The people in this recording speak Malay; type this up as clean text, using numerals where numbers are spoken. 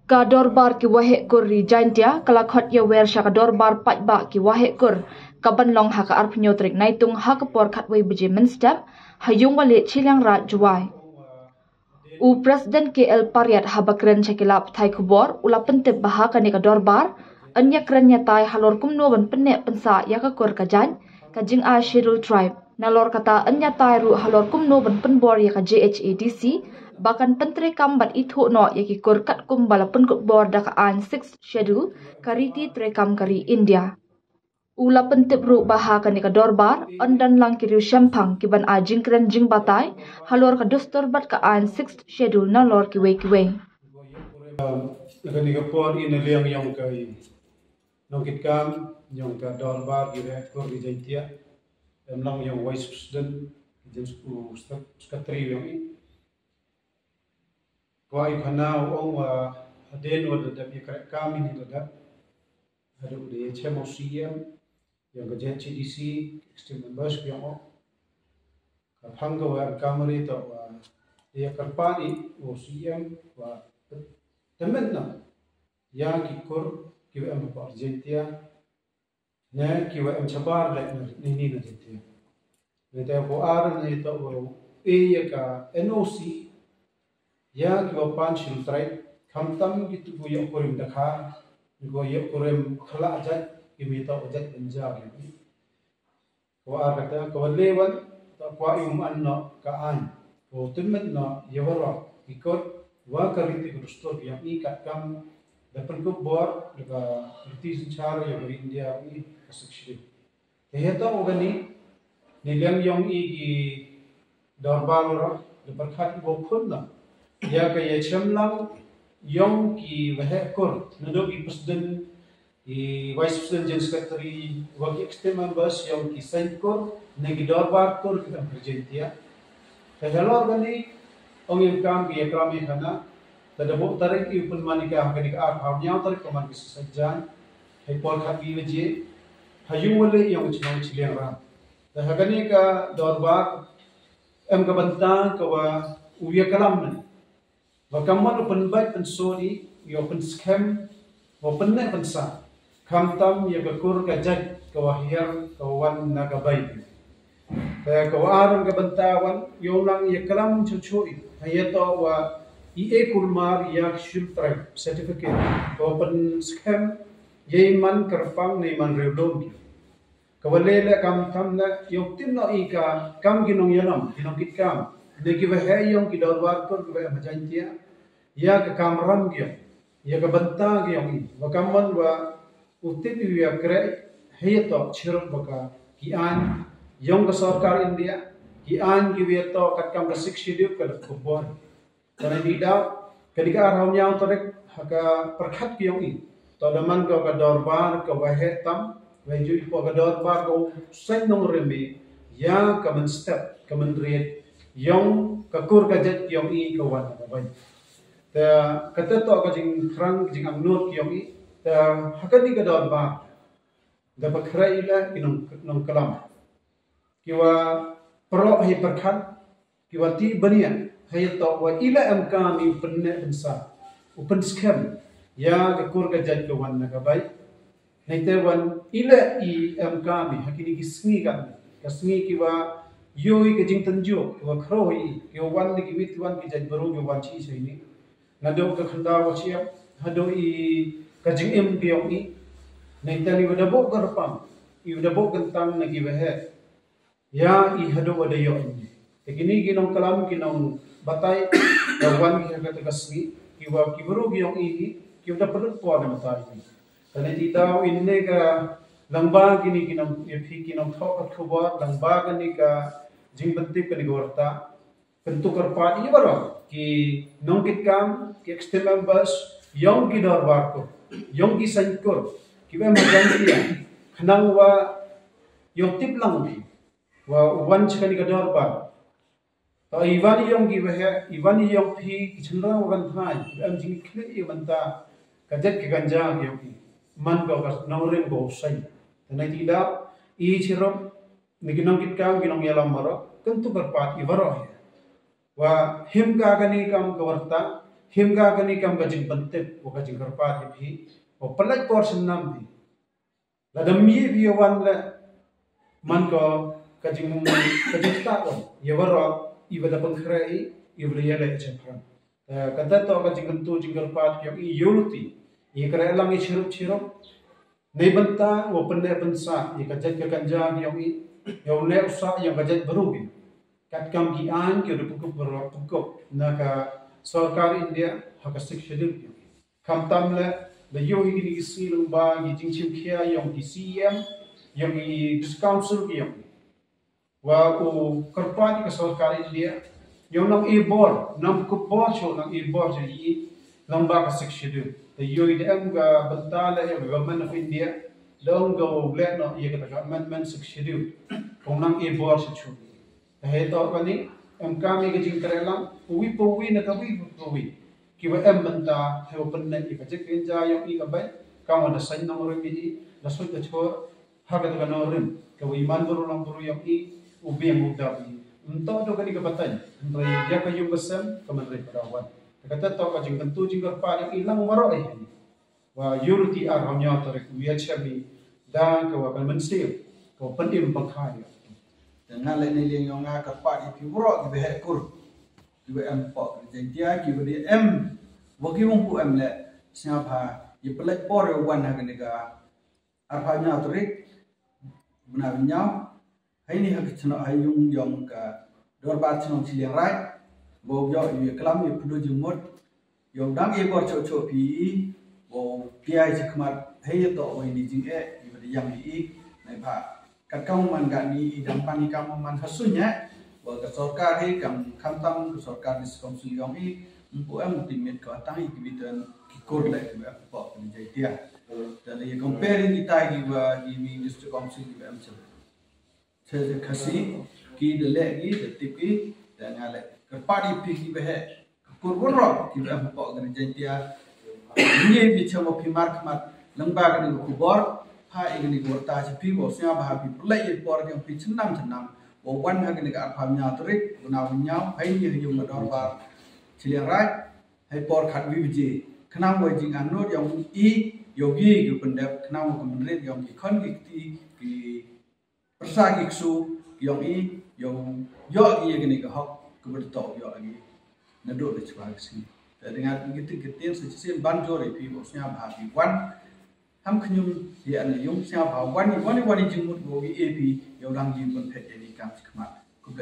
Ka dorbar ki wahe kur ri jaintia kalakot ya wer sha ka dorbar patba ki wahe kur kaban long ha ka arpnyo trik naitung ha ka por khatwei bije menstep hayung wale chilang ra juwai. U Presiden KL Pariat habakren chakilap thai kubor ula pentep bahaka ni ka dorbar anya krenya tai halor kumno ban penne pensa ya ka kur ka jan ka jing a schedule tribe nalor kata anya tai ru halor kumno ban penbor ya ka JHADC bahkan pentre kambat itu no yaki kurkat kumbala penkut borda ka an 6th schedule kariti trekam kari India. Ula pentip ru bahaka ni ka dorbar ondan lang kiriu shampang kiban a jingkren jing batai halor ka dostor bat ka an 6th schedule na lor kiwe kiwe. Kani ka por in liang yang kai nongkit kam yang ka dorbar gire kor di jaitia lang yang vice president jenis sekretari yang ini Wai kanau ong aden wada dapi kami ni wada ada udah CM yang kerja CDC extreme members yang kapang wa kamari to dia karpani CM wa temen na ya kikur kiwa em Argentina na kiwa em chabar la ni na Argentina neta ko ar na ito ya ka NOC ya kiwa panchil trai kamtam gitu buya korim dakha go ye korim khala ajat kimita ajat benja gitu ko agata ko lewan ta kwa anno ka an ko timmet na yawara ikot wa kariti gustor yang ikat kam dapat ko bor daga british char ya bari India ni kasukshri teheta ogani nilang yong igi dorbalora dapat khat go khunna ya kaya chemlang yong ki wahekur nado ki president ki vice president general secretary wagi extreme members yong ki sainkur negi dorbar kur kita Argentina kadalor gani ong yung kam ki ekrami hana tadabo tarik ki manika kani ka harnya tarik kaman ki sajjan hay por khabi leje hayu wale yong chino chileng ra tahagani ka dorbar em ka bantang ka wa uya kalam ni Wakaman open baik pensori, ya open scam, open net pensa. Kamtam ya kekur kajat kawahir kawan naga baik. Kawaran kebentawan, yolang ya kelam cucui. Hayato wa kulmar ya shultra certificate. Open scam, yeman kerpang neman reblom. Kawalele kamtam na yung timno ika kam ginong yanam, ginong kitkam. Negi wahe yung kidorwar kur wahe majantia ya ke kamram gyo ya ke banta gyo ni wakaman wa utit ya kre heto chiruk baka ki an yung ke sarkar India ki an ki weto kat kam ka sikshidu ka kubor kana dida kadika arham yang torek haka perkhat gyo ni to daman ka dorbar ka wahe tam wenju ipo ka dorbar ko senong remi ya ka men step ka men riet yang kakur kajet yang i kawan ada baik. Ta kata to ka jing krang jing amnot yang i ta hakani ka dor ba. Da bakra ila inong kalam. Kiwa pro hi perkhan kiwa ti bania hay to wa ila am kami penne pensa. Open scam ya kakur kajet kawan na ka baik. Naite wan ila i am kami hakini kismi kan. Kasmi kiwa yoi ke jing tanjo wa khroi ke wan ni wit wan ki jaj baru ke wan chi sei ni nado ka khanda wa chi hado i ka jing em ke yong ni nei tani wa dabo ka rapam i dabo gantang na ki he ya i hado wa de yo ni te gini ginong kalam ginong batai da wan ki ka kasmi ki wa ki baru ki yong i ki da perut po na matai ni tani ti daw inne ka lamba gini ginong phi ginong thok khobor lamba gani ka jing bantip ka nigorta kentu karpa i baro ki nongkit kam ki extreme members yong ki dorbar ko yong ki sankor ki ba majantia khnang wa yong tip lang ki wa wan chkani ka dorbar to iwani yong ki wa iwani yong phi ki chandra wa gan thai am jing khle i banta kajet ki ganja yong ki man ko ka nongren go sai tanai tida i chirom niginong kitkam ginong yalam maro tentu berpat ibaro wa him ka gani kam kawarta hingga gani kam gajing bentet o gajing karpa di o pelaj portion nam di la dam ye bi wan la man ko gajing ta on ye waro ibada pangkhrai ibada yale chepran kata to gajing kentu jinggal pat ki i unity ye kare lang i chirup nei banta o penne bansa ye kajat ke kanjang yang i yang le usa yang gajat berubi kat kam ki an ki pukuk naka sarkar India hakasik schedule ki kam tamle the yo higi si lumba gi jingchim khia yang di CM yang i council ki yang wa ko karpani ka sarkar India yang nam e bor nam ko bor cho nam e bor je i lamba ka sik schedule the yo i dem ga bantala ya government of India don't go let no ye ka amendment sik schedule kong nam e bor se chu he to kani em kami ke jing trelang puwi na kawi puwi ki wa em banta he open na ki ka jek ja yang i ka bai ka wa na san na ro mi la so ta chor ha ka ka no rim ka wi man buru lang buru yang i ubi yang uda bi unto do kani ka batan ndai ya ka yung basam ka man re perawan ka ta to ka jing tentu jing ka pa ni ilang waro ai wa unity ar hamnya to re ku ya chami da ka wa kan man sil ka pentim pangkhai dengan lain yang yang ngah pat di pura di behekur di em pot jadi dia di em bagi wong pu em le siapa di pelak por wan ha genega apa nya turik benar nya hai ni hak chno hai yung yong ka dor ba chno chiliang rai bo yo i kelam i pudo jumot yong dang e bor cho pi bo pia ji kmat hai to oi ni jing e di yang i nai ba kat kaum man gani idam pani kaum man hasunya wa ka sarkar he kam khamtam ka sarkar dis council yong i mpu am timit ka tang i kibitan ki kor la ki ba pa ni jai dia dan ye comparing di tai gi wa di mi district council di am se khasi ki de le gi de tip ki dan ngale ka party pi ki be he kor kor ro ki ba pa ni jai dia ni bi chamo pi mark mat lengba ka ni ku bor ha igni gorta chi pi bo sia ba pi play por yang pi chenam bo wan ha gni ka pham nya trik guna nyam hai ni yung dor ba chiliang rai hai por khat wi ji khnam wo jing an no yang i yogi gu pendap khnam ko menret yang ki khon ki ti ki persa ki su yang i yang yo gi gni ka hok ku ber to yo gi na do le chwa si dengan begitu ketin secisi banjor pi bo sia ba pi wan ham khnyum ya na yung sia ba wani jingmut go gi ap yo dang ji pon phet ni kam khmat